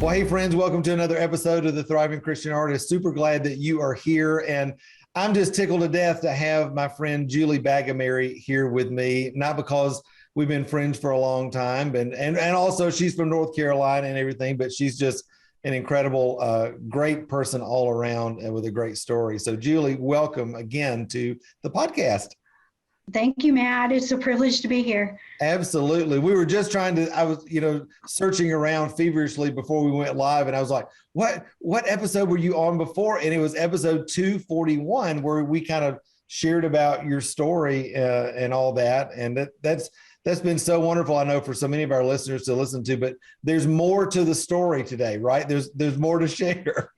Well, hey friends, welcome to another episode of the Thriving Christian Artist. Super glad that you are here. And I'm just tickled to death to have my friend Julie Bagamary here with me, not because we've been friends for a long time, and also she's from North Carolina and everything, but she's just an incredible, great person all around and with a great story. So Julie, welcome again to the podcast. Thank you, Matt. It's a privilege to be here. Absolutely. We were just I was, searching around feverishly before we went live. And I was like, what episode were you on before? And it was episode 241, where we kind of shared about your story and all that. And that's been so wonderful. I know for so many of our listeners to listen to, but there's more to the story today, right? There's more to share.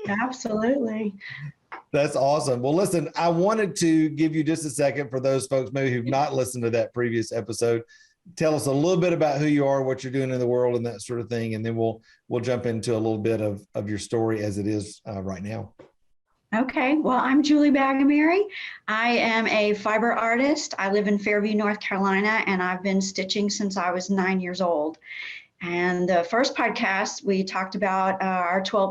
Absolutely. That's awesome. Well, listen, I wanted to give you just a second for those folks maybe who've not listened to that previous episode. Tell us a little bit about who you are, what you're doing in the world, and that sort of thing, and then we'll jump into a little bit of your story as it is right now. Okay. Well, I'm Julie Bagamary. I am a fiber artist. I live in Fairview, North Carolina, and I've been stitching since I was 9 years old. And the first podcast, we talked about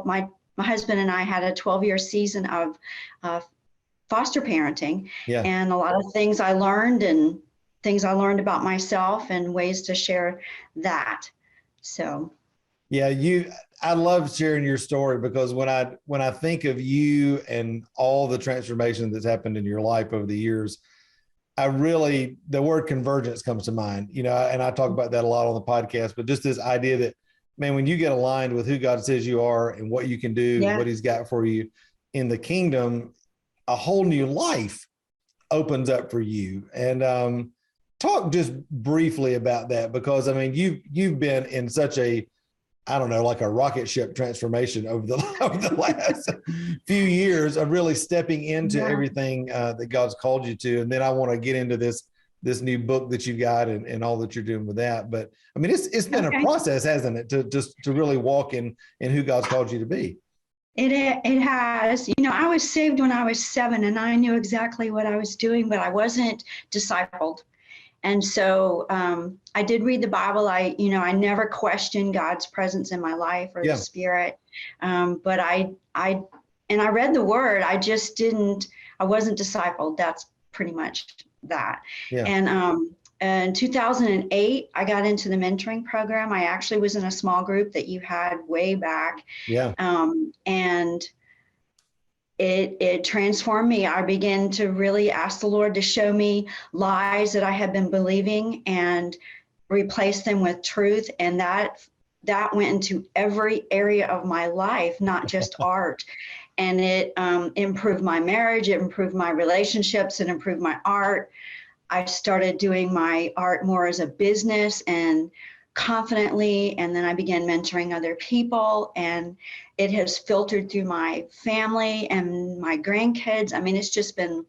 my husband and I had a 12-year season of foster parenting, and a lot of things I learned and things I learned about myself and ways to share that. So, yeah, I love sharing your story because when I think of you and all the transformation that's happened in your life over the years, the word convergence comes to mind, and I talk about that a lot on the podcast, but just this idea that, man, when you get aligned with who God says you are and what you can do, and what he's got for you in the kingdom, a whole new life opens up for you. And talk just briefly about that, because I mean, you've been in such a, I don't know, like a rocket ship transformation over the last few years of really stepping into everything that God's called you to. And then I want to get into this new book that you've got and all that you're doing with that. But I mean, it's been a process, hasn't it, to really walk in who God's called you to be. It has. I was saved when I was 7, and I knew exactly what I was doing, but I wasn't discipled. And so I did read the Bible. I never questioned God's presence in my life or the Spirit. But I read the Word. I wasn't discipled. That's pretty much that. Yeah. And in 2008, I got into the mentoring program. I actually was in a small group that you had way back. Yeah. And it transformed me. I began to really ask the Lord to show me lies that I had been believing and replace them with truth. And that went into every area of my life, not just art. And it improved my marriage, it improved my relationships, it improved my art. I started doing my art more as a business and confidently, and then I began mentoring other people, and it has filtered through my family and my grandkids. I mean, it's just been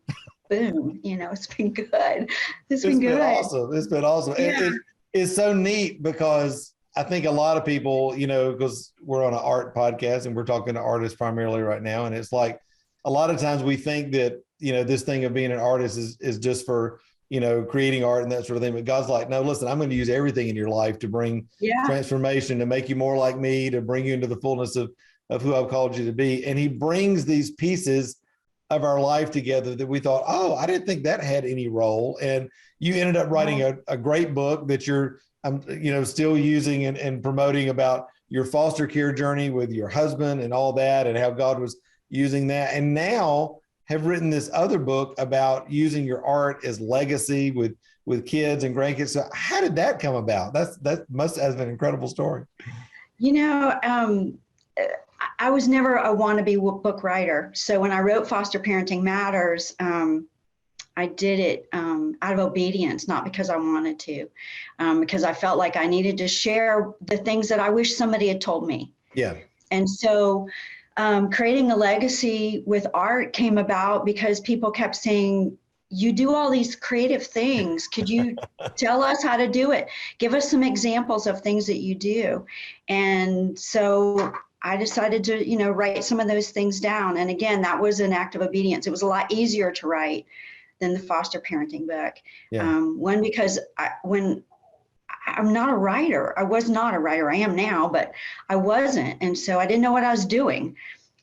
boom, it's been good. It's been awesome. It's been awesome. Yeah. It's so neat because I think a lot of people, because we're on an art podcast and we're talking to artists primarily right now. And it's like, a lot of times we think that, this thing of being an artist is just for, creating art and that sort of thing. But God's like, no, listen, I'm going to use everything in your life to bring transformation, to make you more like me, to bring you into the fullness of who I've called you to be. And he brings these pieces of our life together that we thought, oh, I didn't think that had any role. And you ended up writing a great book that you're still using and promoting about your foster care journey with your husband and all that, and how God was using that. And now have written this other book about using your art as legacy with kids and grandkids. So how did that come about? That must have been an incredible story. I was never a wannabe book writer. So when I wrote Foster Parenting Matters, I did it out of obedience, not because I wanted to, because I felt like I needed to share the things that I wish somebody had told me. Yeah. And so creating a legacy with art came about because people kept saying, you do all these creative things. Could you tell us how to do it? Give us some examples of things that you do. And so I decided to, write some of those things down. And again, that was an act of obedience. It was a lot easier to write than the foster parenting book. Yeah. One, because when I'm not a writer. I was not a writer. I am now, but I wasn't. And so I didn't know what I was doing.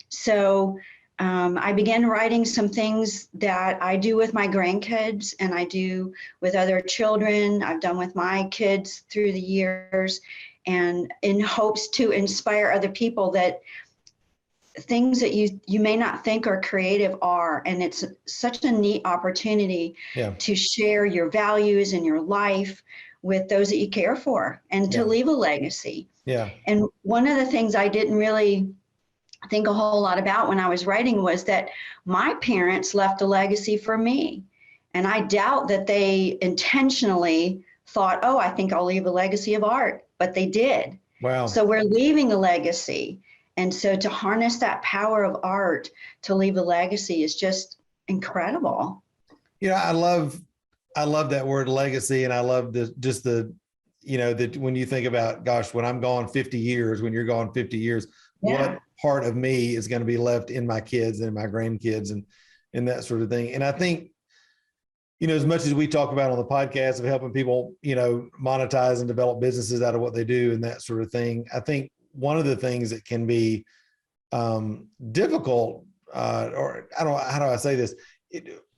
So I began writing some things that I do with my grandkids and I do with other children. I've done with my kids through the years, and in hopes to inspire other people that things that you may not think are creative are. And it's such a neat opportunity to share your values and your life with those that you care for and to leave a legacy. And one of the things I didn't really think a whole lot about when I was writing was that my parents left a legacy for me. And I doubt that they intentionally thought, oh, I think I'll leave a legacy of art, but they did. Wow. So we're leaving a legacy. And so to harness that power of art to leave a legacy is just incredible. I love that word legacy. And I love that when you think about, gosh, when I'm gone 50 years, when you're gone 50 years, what part of me is going to be left in my kids and my grandkids and that sort of thing. And I think, as much as we talk about on the podcast of helping people, monetize and develop businesses out of what they do and that sort of thing, I think one of the things that can be difficult, or I don't know, how do I say this?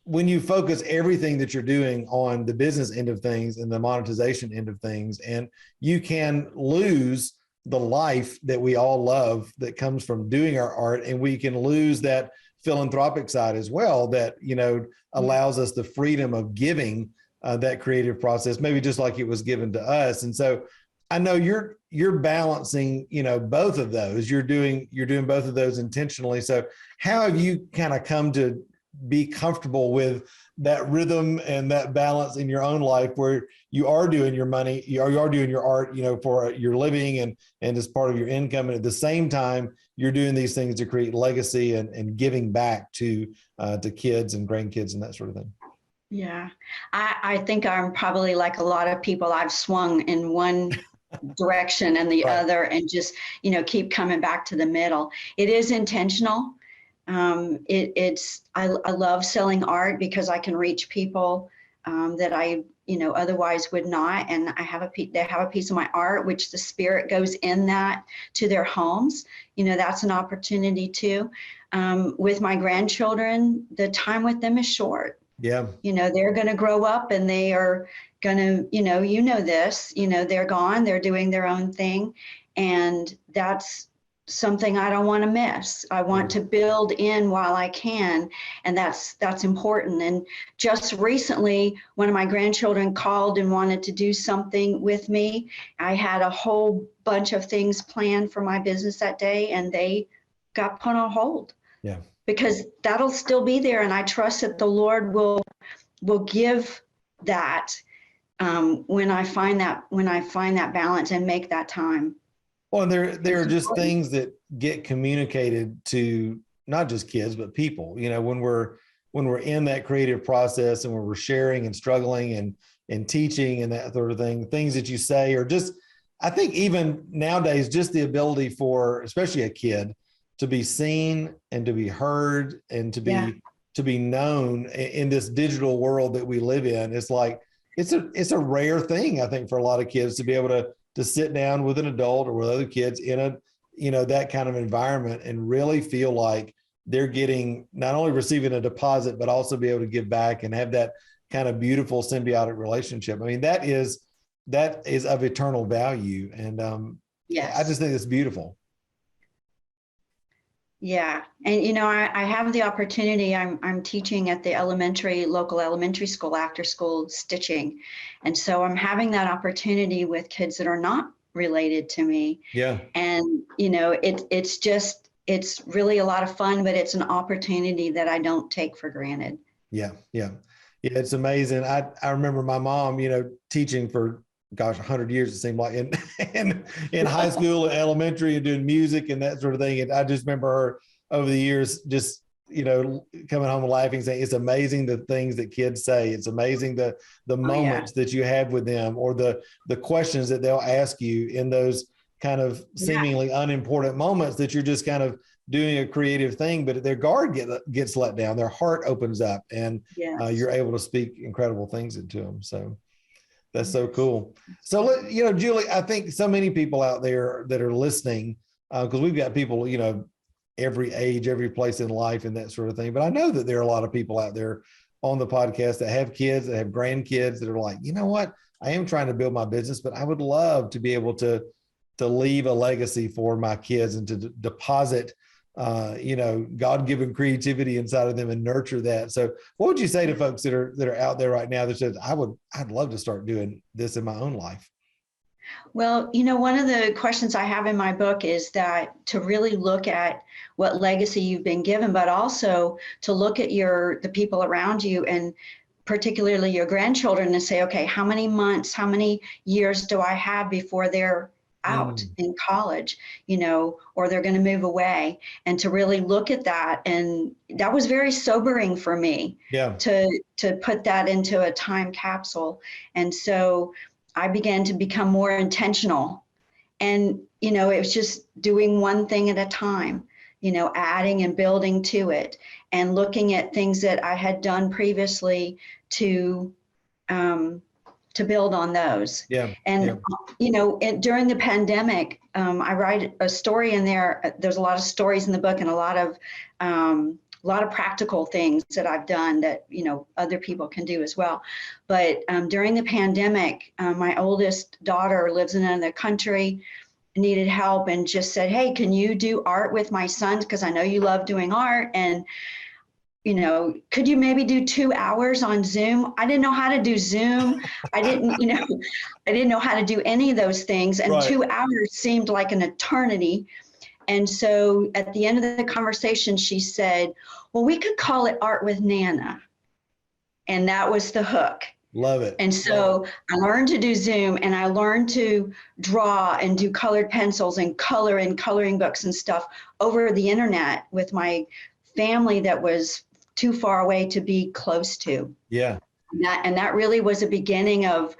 When you focus everything that you're doing on the business end of things and the monetization end of things, and you can lose the life that we all love that comes from doing our art, and we can lose that philanthropic side as well that allows us the freedom of giving that creative process, maybe just like it was given to us. And so I know you're balancing both of those. You're doing both of those intentionally. So how have you kind of come to be comfortable with that rhythm and that balance in your own life, where you are doing your money, you are doing your art, for your living and as part of your income, and at the same time you're doing these things to create legacy and giving back to kids and grandkids and that sort of thing? Yeah, I think I'm probably like a lot of people. I've swung in one direction and the other, and just keep coming back to the middle. It is intentional. I love selling art because I can reach people that I otherwise would not, and they have a piece of my art, which the spirit goes in that to their homes. That's an opportunity too. With my grandchildren, the time with them is short. They're going to grow up and they are going to this, they're gone, they're doing their own thing, and that's something I don't want to miss. I want to build in while I can, and that's important. And just recently, one of my grandchildren called and wanted to do something with me. I had a whole bunch of things planned for my business that day, and they got put on hold. Because that'll still be there, and I trust that the Lord will give that when I find that balance and make that time. Well, and there are just things that get communicated to not just kids, but people, when we're in that creative process and when we're sharing and struggling and teaching and that sort of thing, things that you say, or just, I think even nowadays, just the ability for, especially a kid, to be seen and to be heard and to be known in this digital world that we live in. It's like, it's a rare thing, I think, for a lot of kids to be able to sit down with an adult or with other kids in that kind of environment and really feel like they're getting, not only receiving a deposit, but also be able to give back and have that kind of beautiful symbiotic relationship. I mean, that is of eternal value. And I just think it's beautiful. Yeah. And, I have the opportunity, I'm teaching at the local elementary school, after school stitching. And so I'm having that opportunity with kids that are not related to me. Yeah. And, it's really a lot of fun, but it's an opportunity that I don't take for granted. Yeah. Yeah. Yeah. It's amazing. I remember my mom, teaching for 100 years, it seemed like, in high school and elementary and doing music and that sort of thing. And I just remember her over the years, just, coming home and laughing, saying, it's amazing the things that kids say. It's amazing the moments that you have with them, or the questions that they'll ask you in those kind of seemingly unimportant moments that you're just kind of doing a creative thing, but their guard gets let down, their heart opens up, and you're able to speak incredible things into them. So That's so cool. So, Julie, I think so many people out there that are listening, because we've got people, every age, every place in life and that sort of thing. But I know that there are a lot of people out there on the podcast that have kids, that have grandkids that are like, you know what? I am trying to build my business, but I would love to be able to leave a legacy for my kids and to deposit God-given creativity inside of them and nurture that. So what would you say to folks that are out there right now that says, I'd love to start doing this in my own life? Well, one of the questions I have in my book is that to really look at what legacy you've been given, but also to look at the people around you, and particularly your grandchildren, and say, okay, how many months, how many years do I have before they're out in college, or they're going to move away, and to really look at that. And that was very sobering for me, to put that into a time capsule. And so I began to become more intentional, and, it was just doing one thing at a time, adding and building to it, and looking at things that I had done previously to build on those. And during the pandemic, I write a story in there. There's a lot of stories in the book, and a lot of practical things that I've done that other people can do as well. But during the pandemic, my oldest daughter lives in another country, needed help, and just said, hey, can you do art with my sons, because I know you love doing art, and could you maybe do 2 hours on Zoom? I didn't know how to do Zoom. I didn't know how to do any of those things. And 2 hours seemed like an eternity. And so at the end of the conversation, she said, well, we could call it Art with Nana. And that was the hook. Love it. And so I learned to do Zoom, and I learned to draw and do colored pencils and color in coloring books and stuff over the internet with my family that was too far away to be close to. Yeah. And that really was a beginning of,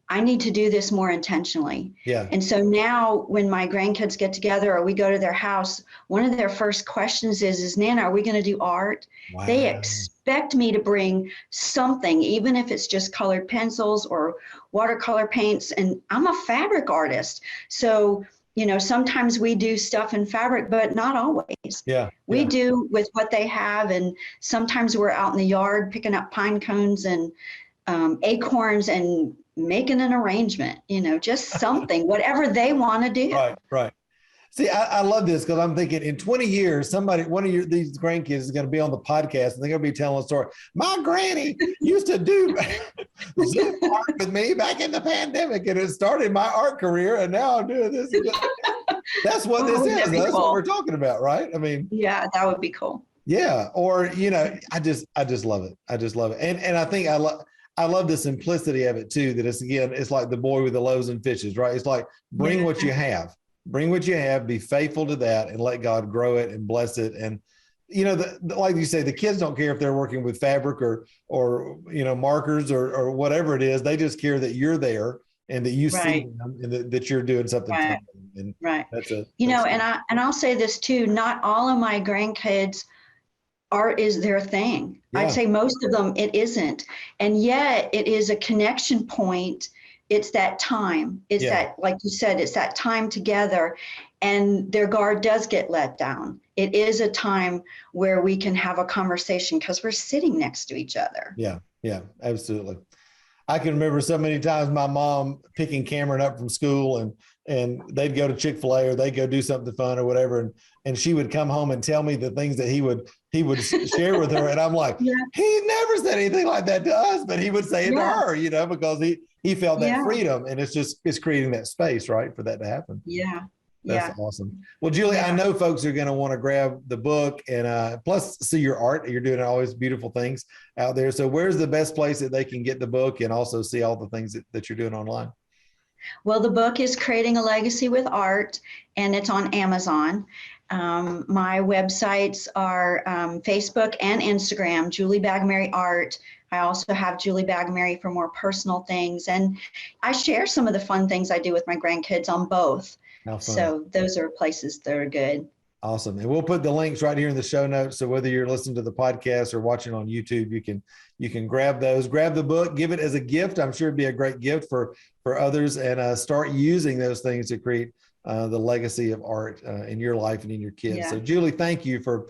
I need to do this more intentionally. Yeah. And so now when my grandkids get together or we go to their house, one of their first questions is Nana, are we going to do art? Wow. They expect me to bring something, even if it's just colored pencils or watercolor paints. And I'm a fabric artist. So sometimes we do stuff in fabric, but not always. We do with what they have. And sometimes we're out in the yard picking up pine cones and acorns and making an arrangement, just something, whatever they want to do. Right. See, I love this because I'm thinking in 20 years, one of these grandkids is going to be on the podcast and they're going to be telling a story. My granny used to do Zoom art with me back in the pandemic, and it started my art career, and now I'm doing this. That's what this is. That's cool. What we're talking about, right? I mean, yeah, that would be cool. Yeah. Or, I just love it. I just love it. And I think I love the simplicity of it too, that it's like the boy with the loaves and fishes, right? It's like, bring what you have. Bring what you have, be faithful to that, and let God grow it and bless it. And, like you say, the kids don't care if they're working with fabric or markers or whatever it is. They just care that you're there and that you see them and that you're doing something. Right. And That's and I'll say this too, not all of my grandkids art is their thing. Yeah. I'd say most of them, it isn't. And yet it is a connection point. It's that time. It's that, like you said, it's that time together, and their guard does get let down. It is a time where we can have a conversation because we're sitting next to each other. Yeah, absolutely. I can remember so many times my mom picking Cameron up from school and they'd go to Chick-fil-A or they'd go do something fun or whatever. And she would come home and tell me the things that he would share with her. And I'm like, he never said anything like that to us, but he would say it to her, because he felt that freedom, and it's creating that space, right, for that to happen. That's awesome. Well, Julie, I know folks are going to want to grab the book and plus see your art. You're doing always beautiful things out there. So where's the best place that they can get the book and also see all the things that you're doing online? Well, the book is Creating a Legacy with Art, and it's on Amazon. My websites are Facebook and Instagram, Julie Bagamary Art. I also have Julie Bagamary for more personal things. And I share some of the fun things I do with my grandkids on both. So those are places that are good. Awesome. And we'll put the links right here in the show notes. So whether you're listening to the podcast or watching on YouTube, you can grab those, grab the book, give it as a gift. I'm sure it'd be a great gift for others, and start using those things to create the legacy of art in your life and in your kids. Yeah. So Julie, thank you for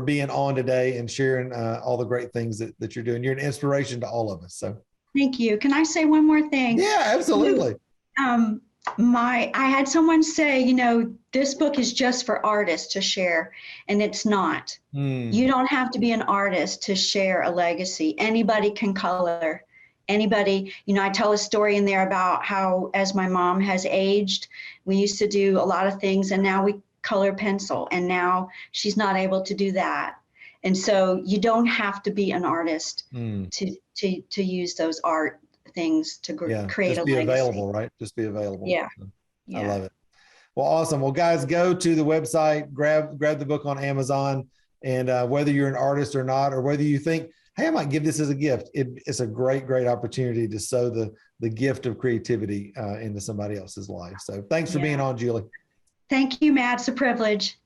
being on today and sharing all the great things that you're doing. You're an inspiration to all of us. So thank you. Can I say one more thing? Yeah, absolutely. I had someone say, this book is just for artists to share, and it's not. You don't have to be an artist to share a legacy. Anybody can color. Anybody, I tell a story in there about how, as my mom has aged, we used to do a lot of things, and now we color pencil, and now she's not able to do that. And so you don't have to be an artist to use those art things to create a legacy. Just be available, right? Just be available. Yeah. I love it. Well, awesome. Well, guys, go to the website, grab the book on Amazon, and whether you're an artist or not, or whether you think, hey, I might give this as a gift, it's a great opportunity to sow the gift of creativity into somebody else's life. So thanks for being on, Julie. Thank you, Matt. It's a privilege.